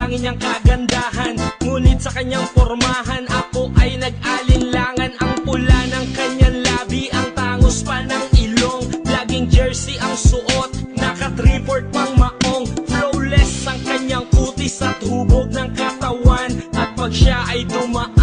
ang inyang kagandahan. Ngunit sa kanyang pormahan, ako ay nag-alinlangan. Ang pula ng kanyang labi, ang tangos pa ng ilong. Laging jersey ang suot, naka-3/4 pang maong. Flawless ang kanyang kutis at hubog ng katawan. At pag siya ay dumaan,